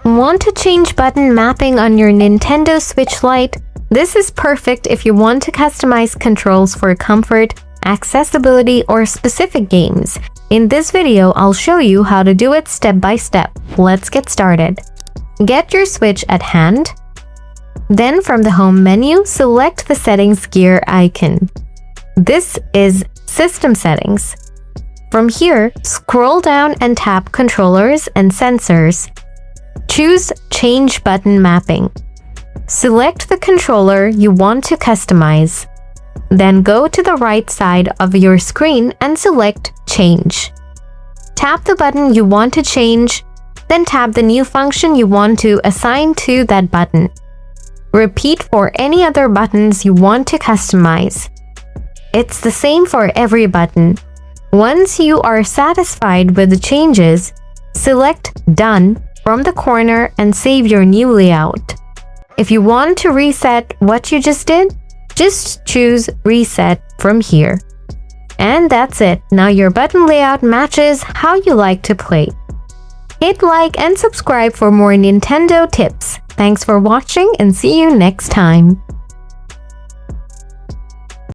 Want to change button mapping on your Nintendo Switch Lite? This is perfect if you want to customize controls for comfort, accessibility, or specific games. In this video, I'll show you how to do it step by step. Let's get started. Get your Switch at hand. Then from the home menu, select the settings gear icon. This is System Settings. From here, scroll down and tap Controllers and Sensors. Choose Change Button Mapping. Select the controller you want to customize. Then go to the right side of your screen and select Change. Tap the button you want to change, then tap the new function you want to assign to that button. Repeat for any other buttons you want to customize. It's the same for every button. Once you are satisfied with the changes, select Done from the corner and save your new layout. If you want to reset what you just did, just choose Reset from here. And that's it. Now your button layout matches how you like to play. Hit like and subscribe for more Nintendo tips. Thanks for watching and see you next time.